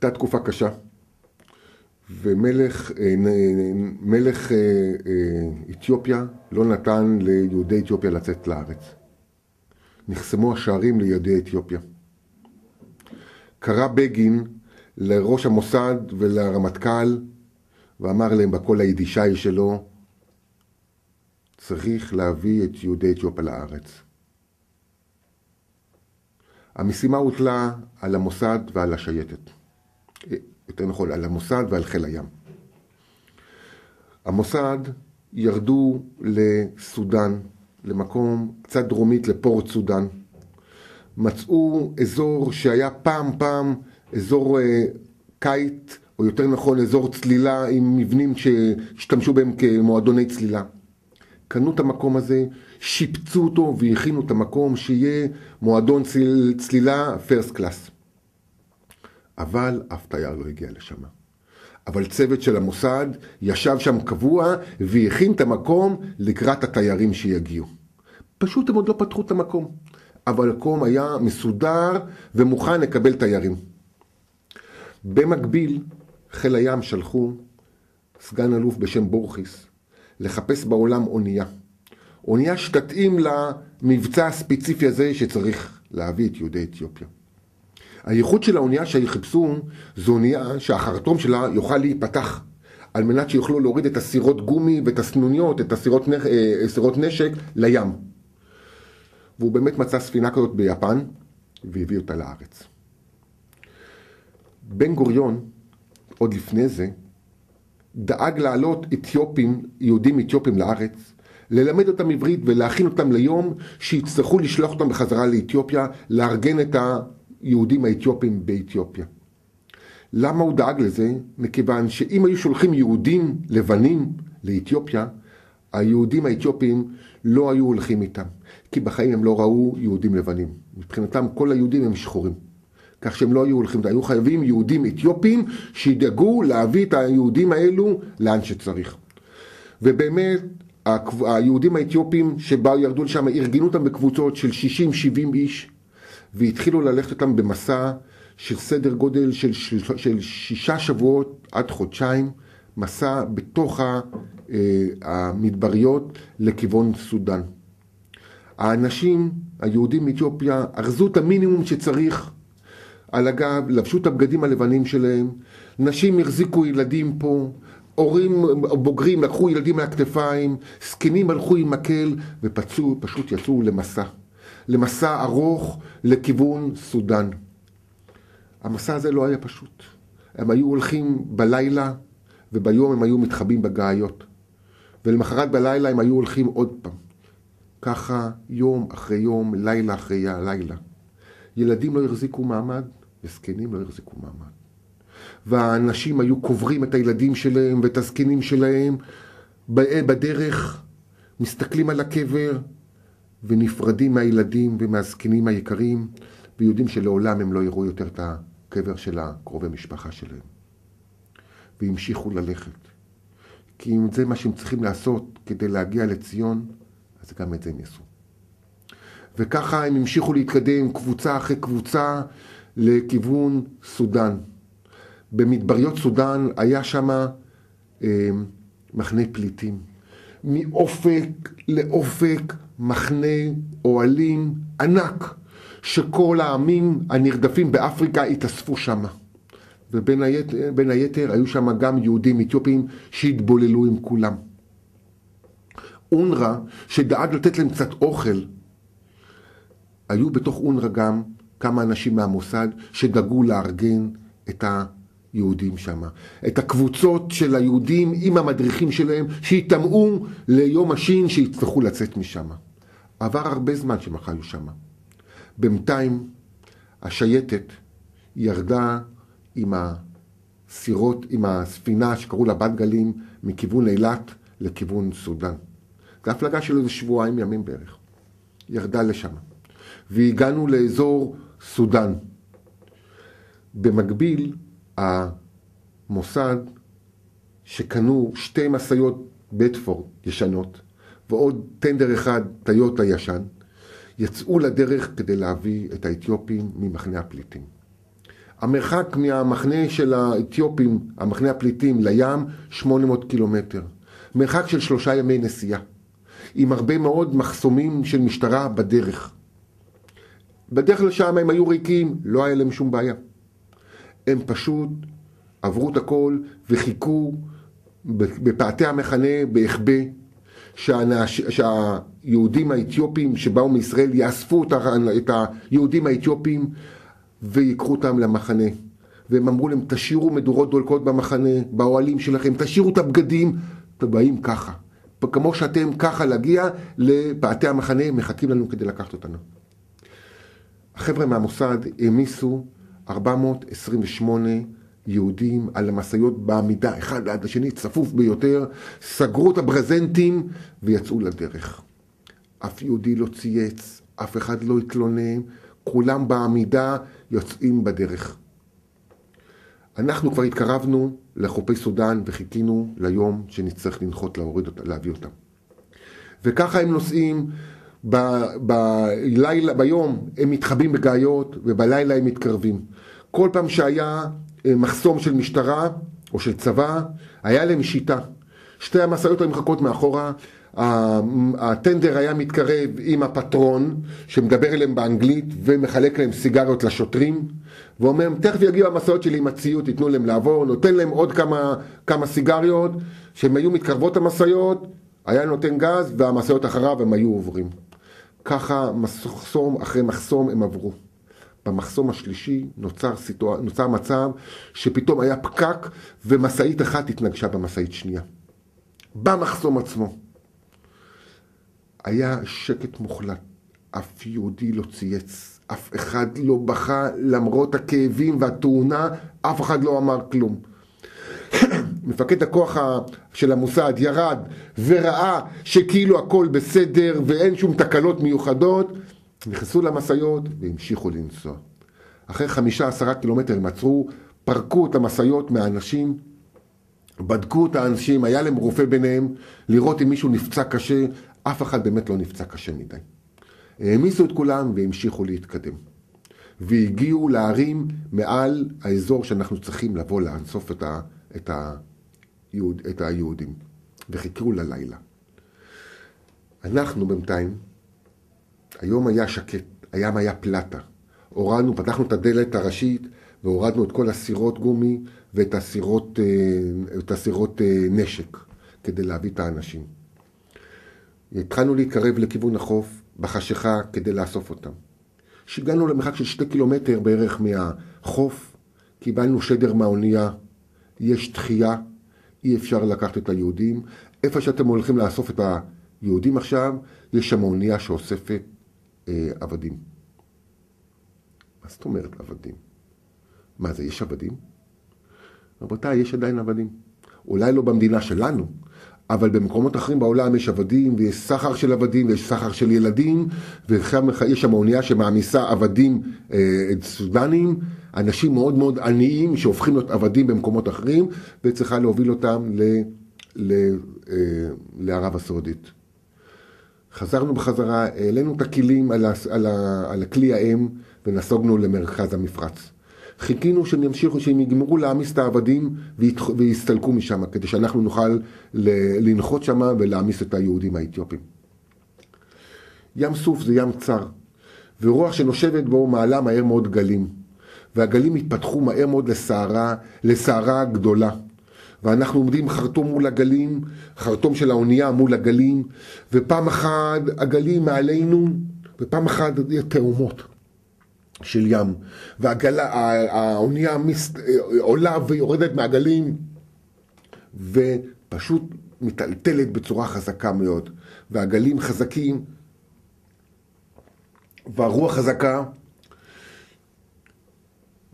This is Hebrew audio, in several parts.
הייתה תקופה קשה, ומלך אתיופיה לא נתן ליהודי אתיופיה לצאת לארץ. נחסמו השערים ליהודי אתיופיה. קרא בגין לראש המוסד ולרמטכ"ל, ואמר להם בקול היידישאי שלו, צריך להביא את יהודי אתיופיה לארץ. המשימה הוטלה על המוסד ועל השייטת. יותר נכון, על המוסד ועל חיל הים. המוסד ירדו לסודן, למקום קצת דרומית לפורט סודן. מצאו אזור שהיה פעם אזור קיט, או יותר נכון אזור צלילה עם מבנים שהשתמשו בהם כמועדוני צלילה. קנו את המקום הזה, שיפצו אותו והכינו את המקום שיהיה מועדון צלילה פרסט קלאס. אבל אף תייר לא הגיע לשם. אבל צוות של המוסד ישב שם קבוע והכין את המקום לקראת התיירים שיגיעו. פשוט הם עוד לא פתחו את המקום. אבל המקום היה מסודר ומוכן לקבל תיירים. במקביל, חיל הים שלחו סגן אלוף בשם בורחיס לחפש בעולם אונייה. אונייה שתתאים למבצע הספציפי הזה שצריך להביא את יהודי אתיופיה. הייחוד של האונייה שחיפשו זו אונייה שהחרטום שלה יוכל להיפתח על מנת שיוכלו להוריד את הסירות גומי ואת הסנוניות, את הסירות נשק לים. והוא באמת מצא ספינה כזאת ביפן והביא אותה לארץ. בן גוריון, עוד לפני זה, דאג להעלות יהודים אתיופים לארץ, ללמד אותם עברית ולהכין אותם ליום שיצטרכו לשלוח אותם בחזרה לאתיופיה, לארגן את היהודים האתיופים באתיופיה. למה הוא דאג לזה? מכיוון שאם היו שולחים יהודים לבנים לאתיופיה, היהודים האתיופים לא היו הולכים איתם, כי בחיים הם לא ראו יהודים לבנים. מבחינתם כל היהודים הם שחורים. כך שהם לא היו הולכים, היו חייבים יהודים אתיופים שידאגו להביא את היהודים האלו לאן שצריך. ובאמת, היהודים האתיופים שבאו ירדו לשם, ארגנו אותם בקבוצות של 60-70 איש, והתחילו ללכת אותם במסע של סדר גודל של 6 שבועות עד חודשיים, מסע בתוך המדבריות לכיוון סודן. האנשים, היהודים מאתיופיה, ארזו את המינימום שצריך על הגב, לבשו את הבגדים הלבנים שלהם, נשים החזיקו ילדים פה, הורים בוגרים לקחו ילדים מהכתפיים, זקנים הלכו עם מקל ופשוט יצאו למסע ארוך לכיוון סודן. המסע הזה לא היה פשוט. הם היו הולכים בלילה וביום הם היו מתחבאים בגאיות. ולמחרת בלילה הם היו הולכים עוד פעם. ככה יום אחרי יום, לילה אחרי לילה. ילדים לא יחזיקו מעמד וזקנים לא יחזיקו מעמד. והאנשים היו קוברים את הילדים שלהם ואת הזקנים שלהם בדרך, מסתכלים על הקבר ונפרדים מהילדים ומהזקנים היקרים, ויודעים שלעולם הם לא יראו יותר את הקבר של הקרובי משפחה שלהם. והמשיכו ללכת. כי אם זה מה שהם צריכים לעשות כדי להגיע לציון, אז גם את זה הם יעשו. וככה הם המשיכו להתקדם קבוצה אחרי קבוצה לכיוון סודן. במדבריות סודן היה שם מחנה פליטים. מאופק לאופק מחנה אוהלים ענק, שכל העמים הנרדפים באפריקה התאספו שם. ובין היתר היו שם גם יהודים אתיופים שהתבוללו עם כולם. אונר"א שדאג לתת להם קצת אוכל, היו בתוך אונר"א גם כמה אנשים מהמוסד שדאגו לארגן את היהודים שם. את הקבוצות של היהודים עם המדריכים שלהם שהתאמרו ליום השין שיצטרכו לצאת משם. עבר הרבה זמן שהם חיו שם. בינתיים השייטת ירדה עם הסירות, עם הספינה שקראו לה בת גלים, מכיוון אילת לכיוון סודן. זו הפלגה של איזה 2 ימים בערך. ירדה לשם. והגענו לאזור סודן. במקביל, המוסד שקנו 2 משאיות בטפורד ישנות, ועוד טנדר אחד טיוטה ישן, יצאו לדרך כדי להביא את האתיופים ממחנה הפליטים. המרחק מהמחנה של האתיופים, המחנה הפליטים לים, 800 קילומטר. מרחק של 3 ימי נסיעה, עם הרבה מאוד מחסומים של משטרה בדרך. בדרך לשם הם היו ריקים, לא היה להם שום בעיה. הם פשוט עברו את הכל וחיכו בפאתי המחנה בהחבה, שהיהודים האתיופים שבאו מישראל יאספו את היהודים האתיופים ויקחו אותם למחנה. והם אמרו להם, תשאירו מדורות דולקות במחנה, באוהלים שלכם, תשאירו את הבגדים, אתם באים ככה. כמו שאתם ככה להגיע לפאתי המחנה, מחכים לנו כדי לקחת אותנו. החבר'ה מהמוסד העמיסו 428 יהודים על המשאיות בעמידה, אחד ליד השני, צפוף ביותר, סגרו את הברזנטים ויצאו לדרך. אף יהודי לא צייץ, אף אחד לא התלונן, כולם בעמידה יוצאים בדרך. אנחנו כבר התקרבנו לחופי סודן וחיכינו ליום שנצטרך לנחות להביא אותם. וככה הם נוסעים, ביום הם מתחבאים בגאיות ובלילה הם מתקרבים. כל פעם שהיה מחסום של משטרה או של צבא, היה להם שיטה. שתי המשאיות היו מחכות מאחורה, הטנדר היה מתקרב עם הפטרון שמדבר אליהם באנגלית ומחלק להם סיגריות לשוטרים, ואומר, תכף יגיעו המשאיות שלי עם הציוד, תיתנו להם לעבור, נותן להם עוד כמה סיגריות, שהם היו מתקרבות המשאיות, היה נותן גז והמשאיות אחריו הם היו עוברים. ככה מחסום אחרי מחסום הם עברו. במחסום השלישי נוצר מצב שפתאום היה פקק ומשאית אחת התנגשה במשאית שנייה. במחסום עצמו. היה שקט מוחלט, אף יהודי לא צייץ, אף אחד לא בכה למרות הכאבים והתאונה, אף אחד לא אמר כלום. מפקד הכוח של המוסד ירד וראה שכאילו הכל בסדר ואין שום תקלות מיוחדות, נכנסו למשאיות והמשיכו לנסוע. אחרי 5-10 קילומטר הם עצרו, פרקו את המשאיות מהאנשים, בדקו את האנשים, היה להם רופא ביניהם, לראות אם מישהו נפצע קשה, אף אחד באמת לא נפצע קשה מדי. העמיסו את כולם והמשיכו להתקדם. והגיעו להרים מעל האזור שאנחנו צריכים לבוא לאנסוף את היהודים. וחיכו ללילה. אנחנו בינתיים, היום היה שקט, הים היה פלטה. הורדנו, פתחנו את הדלת הראשית והורדנו את כל הסירות גומי ואת הסירות נשק כדי להביא את האנשים. התחלנו להתקרב לכיוון החוף בחשיכה כדי לאסוף אותם. שהגענו למרחק של 2 קילומטר בערך מהחוף, קיבלנו שדר מהאונייה, יש דחייה, אי אפשר לקחת את היהודים. איפה שאתם הולכים לאסוף את היהודים עכשיו, יש שם אונייה שאוספת עבדים. מה זאת אומרת עבדים? מה זה, יש עבדים? רבותיי, יש עדיין עבדים. אולי לא במדינה שלנו, אבל במקומות אחרים בעולם יש עבדים, ויש סחר של עבדים, ויש סחר של ילדים, ויש שם אונייה שמעמיסה עבדים סודנים, אנשים מאוד מאוד עניים שהופכים להיות עבדים במקומות אחרים, וצריכה להוביל אותם לערב הסעודית. חזרנו בחזרה, העלינו את הכלים על הכלי האם, ונסוגנו למרכז המפרץ. חיכינו שהם יגמרו להעמיס את העבדים ויסתלקו משם, כדי שאנחנו נוכל לנחות שם ולהעמיס את היהודים האתיופים. ים סוף זה ים צר, ורוח שנושבת בו מעלה מהר מאוד גלים, והגלים התפתחו מהר מאוד לסערה גדולה. ואנחנו עומדים חרטום מול הגלים, חרטום של האונייה מול הגלים, ופעם אחת הגלים מעלינו, ופעם אחת תאומות של ים, והאונייה עולה ויורדת מהגלים, ופשוט מטלטלת בצורה חזקה מאוד, והגלים חזקים, והרוח חזקה.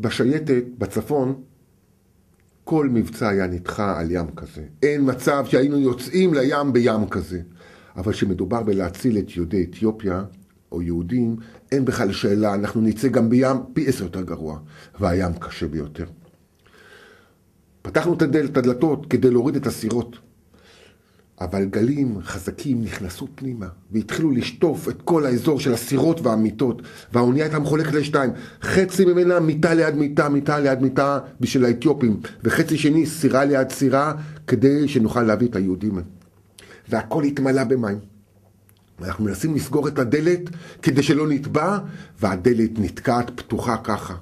בשייטת, בצפון, כל מבצע היה נדחה על ים כזה. אין מצב שהיינו יוצאים לים בים כזה. אבל שמדובר בלהציל את יהודי אתיופיה, או יהודים, אין בכלל שאלה, אנחנו נצא גם בים פי 10 יותר גרוע, והים קשה ביותר. פתחנו את הדלתות כדי להוריד את הסירות, אבל גלים חזקים נכנסו פנימה, והתחילו לשטוף את כל האזור של הסירות והמיטות, והאונייה הייתה מחולקת לשתיים, חצי ממנה מיטה ליד מיטה, מיטה ליד מיטה בשביל האתיופים, וחצי שני סירה ליד סירה, כדי שנוכל להביא את היהודים. והכל התמלא במים. אנחנו מנסים לסגור את הדלת כדי שלא נטבע, והדלת נתקעת פתוחה ככה.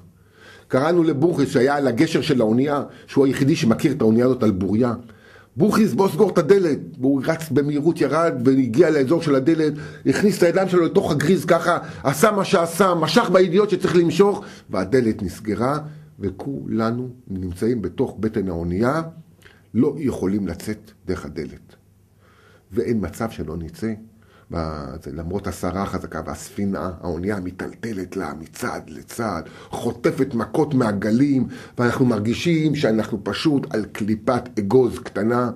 קראנו לבוכריס שהיה על הגשר של האונייה, שהוא היחידי שמכיר את האונייה הזאת על בוריה. בוכריס, בוא סגור את הדלת. והוא רץ במהירות, ירד והגיע לאזור של הדלת, הכניס את הידיים שלו לתוך הגריז ככה, עשה מה שעשה, משך בידיעות שצריך למשוך, והדלת נסגרה, וכולנו נמצאים בתוך בטן האונייה, לא יכולים לצאת דרך הדלת. ואין מצב שלא נצא. למרות הסערה החזקה והספינה, האונייה מטלטלת לה מצד לצד, חוטפת מכות מהגלים, ואנחנו מרגישים שאנחנו פשוט על קליפת אגוז קטנה,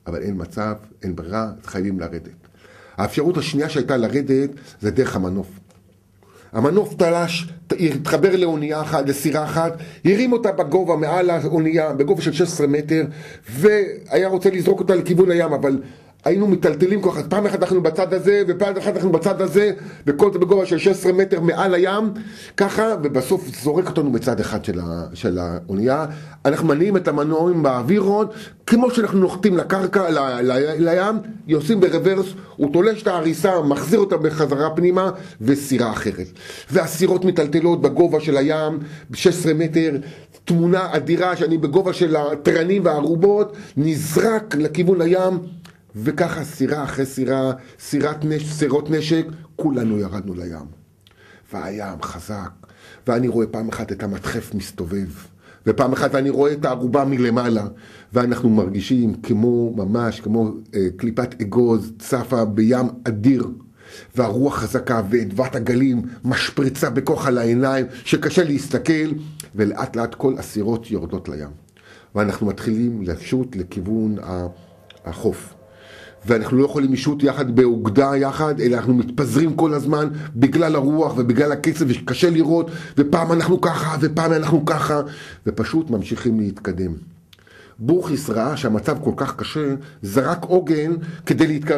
אבל אין מצב, אין ברירה, חייבים לרדת. האפשרות השנייה שהייתה לרדת זה דרך המנוף. המנוף תלש, התחבר לאונייה אחת, לסירה אחת, הרים אותה בגובה מעל האונייה, בגובה של 16 מטר, והיה רוצה לזרוק אותה לכיוון הים, אבל היינו מטלטלים ככה, פעם אחת אנחנו בצד הזה, ופעם אחת אנחנו בצד הזה, וכל זה בגובה של 16 מטר מעל הים, ככה, ובסוף זורק אותנו בצד אחד של האונייה. אנחנו מניעים את המנועים באווירון, כמו שאנחנו נוחתים לקרקע, לים, יוצאים ברוורס, הוא תולש את ההריסה, מחזיר אותה בחזרה פנימה, וסירה אחרת. והסירות מטלטלות בגובה של הים, ב-16 מטר, תמונה אדירה שאני בגובה של הטרנים והערובות, נזרק לכיוון הים, וככה סירה אחרי סירה, סירות נשק, כולנו ירדנו לים. והים חזק, ואני רואה פעם אחת את המדחף מסתובב, ופעם אחת אני רואה את הערובה מלמעלה, ואנחנו מרגישים ממש כמו קליפת אגוז צפה בים אדיר, והרוח חזקה ועדבת הגלים משפריצה בכוח על העיניים, שקשה להסתכל, ולאט לאט כל הסירות יורדות לים. ואנחנו מתחילים לשוט לכיוון החוף. ואנחנו לא יכולים לשוט יחד באוגדה יחד, אלא אנחנו מתפזרים כל הזמן בגלל הרוח ובגלל הקצב, וקשה לראות, ופעם אנחנו ככה ופעם אנחנו ככה, ופשוט ממשיכים להתקדם. בוכריס ראה שהמצב כל כך קשה, זרק עוגן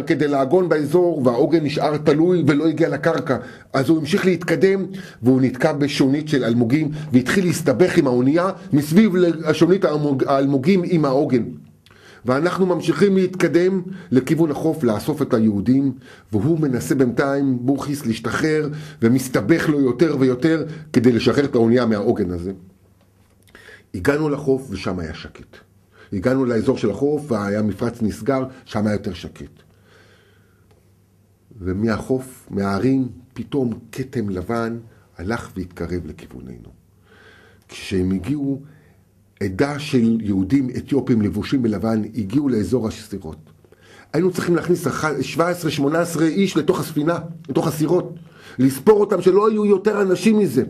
כדי לעגון באזור, והעוגן נשאר תלוי ולא הגיע לקרקע. אז הוא המשיך להתקדם, והוא נתקע בשונית של אלמוגים, והתחיל להסתבך עם האונייה מסביב לשונית האלמוגים עם העוגן. ואנחנו ממשיכים להתקדם לכיוון החוף, לאסוף את היהודים, והוא מנסה בינתיים, בוכריס, להשתחרר, ומסתבך לו יותר ויותר, כדי לשחרר את האונייה מהעוגן הזה. הגענו לחוף, ושם היה שקט. הגענו לאזור של החוף, והיה מפרץ נסגר, שם היה יותר שקט. ומהחוף, מהערים, פתאום כתם לבן, הלך והתקרב לכיווננו. כשהם הגיעו, עדה של יהודים אתיופים לבושים בלבן הגיעו לאזור הסירות. היינו צריכים להכניס 17-18 איש לתוך הספינה, לתוך הסירות, לספור אותם שלא היו יותר אנשים מזה.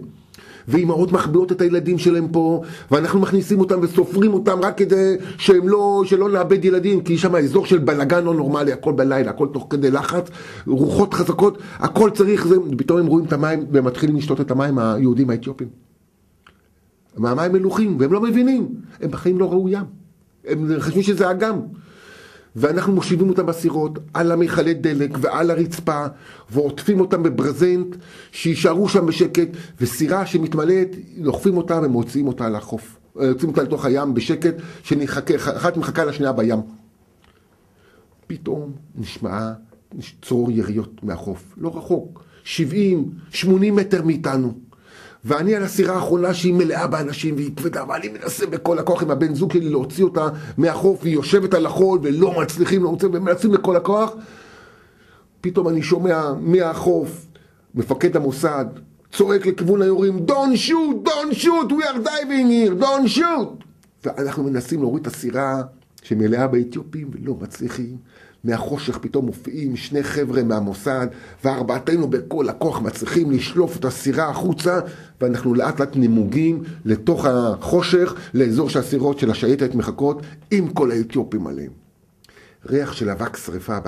ואימהות מחביאות את הילדים שלהם פה, ואנחנו מכניסים אותם וסופרים אותם רק כדי שלא נאבד ילדים, כי יש שם אזור של בלגן לא נורמלי, הכל בלילה, הכל תוך כדי לחץ, רוחות חזקות, הכל צריך, פתאום הם רואים את המים ומתחילים לשתות את המים היהודים האתיופים. מהמים מלוכים, והם לא מבינים, הם בחיים לא ראו ים, הם חושבים שזה אגם. ואנחנו מושיבים אותם בסירות, על המכלי דלק ועל הרצפה, ועוטפים אותם בברזנט, שישארו שם בשקט, וסירה שמתמלאת, לוחפים אותה ומוציאים אותה לחוף. יוצאים אותה לתוך הים בשקט, אחת מחכה לשנייה בים. פתאום נשמעה צרור יריות מהחוף, לא רחוק, 70-80 מטר מאיתנו. ואני על הסירה האחרונה שהיא מלאה באנשים והיא כבדה, ואני מנסה בכל הכוח עם הבן זוג שלי להוציא אותה מהחוף, והיא יושבת על החול ולא מצליחים להוציא, ומנסים לכל הכוח. פתאום אני שומע מהחוף, מפקד המוסד, צועק לכיוון היורים, Don't shoot, don't shoot, we are diving here, don't shoot. ואנחנו מנסים להוריד את הסירה שמלאה באתיופים ולא מצליחים. מהחושך פתאום מופיעים שני חבר'ה מהמוסד, וארבעתנו בכל הכוח מצליחים לשלוף את הסירה החוצה, ואנחנו לאט לאט נמוגים לתוך החושך, לאזור שהסירות של השייטת מחכות, עם כל האתיופים עליהם. ריח של אבק שריפה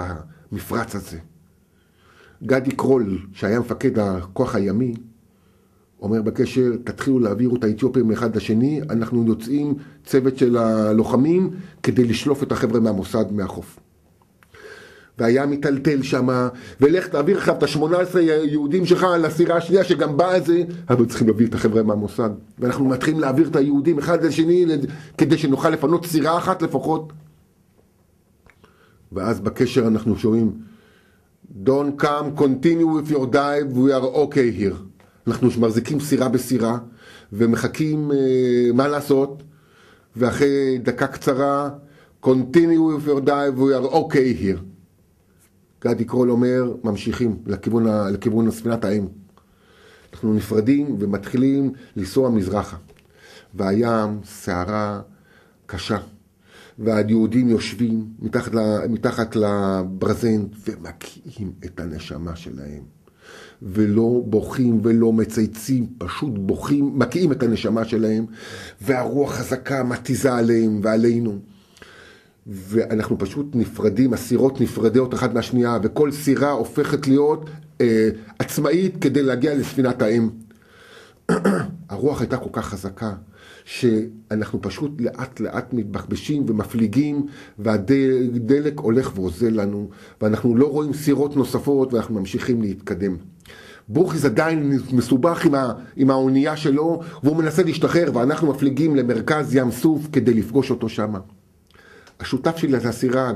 במפרץ הזה. גדי קרול, שהיה מפקד הכוח הימי, אומר בקשר, תתחילו להעביר את האתיופים מאחד לשני, אנחנו יוצאים צוות של הלוחמים, כדי לשלוף את החבר'ה מהמוסד מהחוף. והיה מטלטל שמה, ולך תעביר לך את ה-18 יהודים שלך לסירה השנייה שגם באה זה, אבל צריכים להביא את החבר'ה מהמוסד, ואנחנו מתחילים להעביר את היהודים אחד לשני, כדי שנוכל לפנות סירה אחת לפחות. ואז בקשר אנחנו שומעים, Don't come, continue with your dive, we are okay here. אנחנו מחזיקים סירה בסירה, ומחכים מה לעשות, ואחרי דקה קצרה, continue with your dive, we are okay here. גדי קרול אומר, ממשיכים לכיוון ספינת האם. אנחנו נפרדים ומתחילים לנסוע מזרחה. והים, סערה קשה. והיהודים יושבים מתחת לברזנט ומקיאים את הנשמה שלהם. ולא בוכים ולא מצייצים, פשוט בוכים, מקיאים את הנשמה שלהם. והרוח חזקה מתיזה עליהם ועלינו. ואנחנו פשוט נפרדים, הסירות נפרדות אחת מהשנייה, וכל סירה הופכת להיות עצמאית כדי להגיע לספינת האם. הרוח הייתה כל כך חזקה, שאנחנו פשוט לאט לאט מתבחבשים ומפליגים, והדלק הולך ועוזל לנו, ואנחנו לא רואים סירות נוספות, ואנחנו ממשיכים להתקדם. בורחיס עדיין מסובך עם האונייה שלו, והוא מנסה להשתחרר, ואנחנו מפליגים למרכז ים סוף כדי לפגוש אותו שם. השותף שלי לסירה,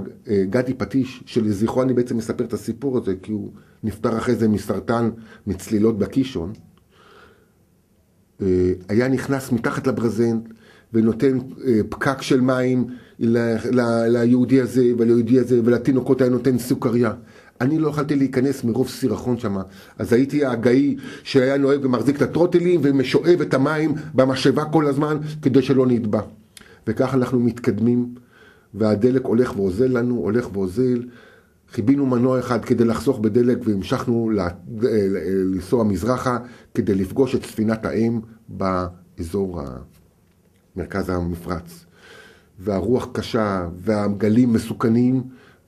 גדי פטיש, שלזכרו אני בעצם מספר את הסיפור הזה, כי הוא נפטר אחרי זה מסרטן מצלילות בקישון, היה נכנס מתחת לברזנט ונותן פקק של מים ליהודי הזה וליהודי הזה, ולתינוקות היה נותן סוכריה. אני לא יכולתי להיכנס מרוב סירחון שם, אז הייתי הגאי שהיה נוהג ומחזיק את הטרוטלים ומשואב את המים במשאבה כל הזמן כדי שלא נטבע. וכך אנחנו מתקדמים, והדלק הולך ועוזל לנו, הולך ועוזל. חיבינו מנוע אחד כדי לחסוך בדלק, והמשכנו לנסוע מזרחה כדי לפגוש את ספינת האם באזור מרכז המפרץ. והרוח קשה והגלים מסוכנים,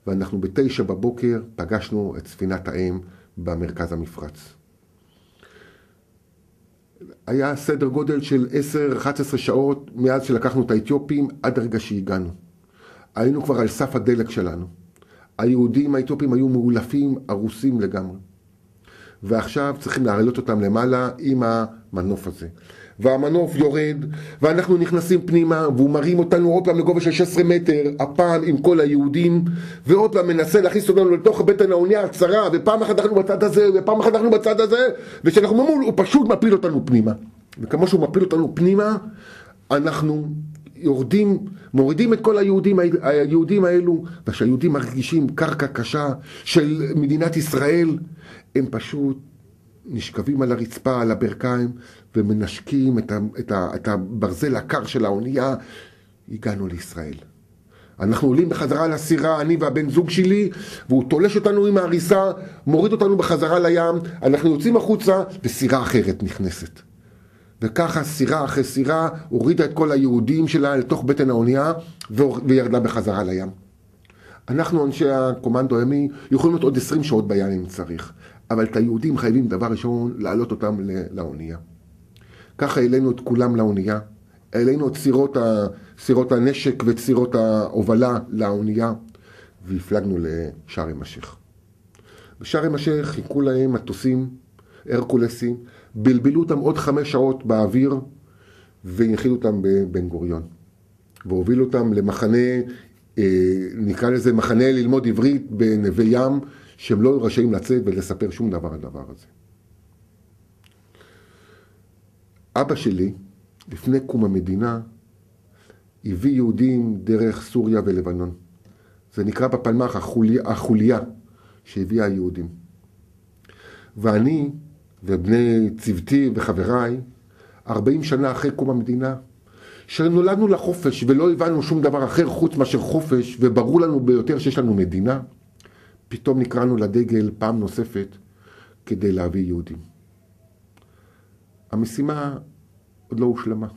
ואנחנו ב9 בבוקר פגשנו את ספינת האם במרכז המפרץ. היה סדר גודל של 10-11 שעות מאז שלקחנו את האתיופים עד הרגע שהגענו. היינו כבר על סף הדלק שלנו. היהודים האתיופים היו מאולפים, הרוסים לגמרי. ועכשיו צריכים להעלות אותם למעלה עם המנוף הזה. והמנוף יורד, ואנחנו נכנסים פנימה, והוא מרים אותנו עוד פעם לגובה של 16 מטר, הפעם עם כל היהודים, ועוד פעם מנסה להכניס אותנו לתוך בטן האונייה הצרה, ופעם אחת אנחנו בצד הזה, ופעם אחת אנחנו בצד הזה, וכשאנחנו ממול, הוא פשוט מפיל אותנו פנימה. וכמו שהוא מפיל אותנו פנימה, אנחנו מורידים את כל היהודים האלו, ושהיהודים מרגישים קרקע קשה של מדינת ישראל, הם פשוט נשכבים על הרצפה, על הברכיים, ומנשקים את הברזל הקר של האונייה. הגענו לישראל. אנחנו עולים בחזרה לסירה, אני והבן זוג שלי, והוא תולש אותנו עם ההריסה, מוריד אותנו בחזרה לים, אנחנו יוצאים החוצה, וסירה אחרת נכנסת. וככה סירה אחרי סירה הורידה את כל היהודים שלה לתוך בטן האונייה וירדה בחזרה לים. אנחנו אנשי הקומנדו הימי יכולים להיות עוד 20 שעות בים אם צריך, אבל את היהודים חייבים דבר ראשון להעלות אותם לאונייה. ככה העלינו את כולם לאונייה, העלינו את סירות הנשק ואת סירות ההובלה לאונייה, והפלגנו לשארם א-שייח. בשארם א-שייח חיכו להם מטוסים הרקולסים, בלבלו אותם עוד 5 שעות באוויר, והנחילו אותם בבן גוריון. והובילו אותם למחנה, נקרא לזה מחנה ללמוד עברית בנווה ים, שהם לא רשאים לצאת ולספר שום דבר על הדבר הזה. אבא שלי, לפני קום המדינה, הביא יהודים דרך סוריה ולבנון. זה נקרא בפלמ"ח החוליה שהביאה היהודים. ואני ובני צוותי וחבריי, 40 שנה אחרי קום המדינה, שנולדנו לחופש ולא הבנו שום דבר אחר חוץ מאשר חופש, וברור לנו ביותר שיש לנו מדינה, פתאום נקראנו לדגל פעם נוספת כדי להביא יהודים. המשימה עוד לא הושלמה,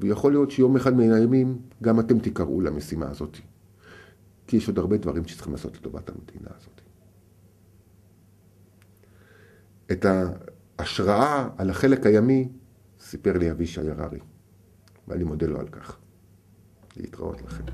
ויכול להיות שיום אחד מן הימים גם אתם תקראו למשימה הזאת, כי יש עוד הרבה דברים שצריכים לעשות לטובת המדינה הזאת. את ההשראה על החלק הימי סיפר לי אבישי הררי, ואני מודה לו על כך. להתראות לכם.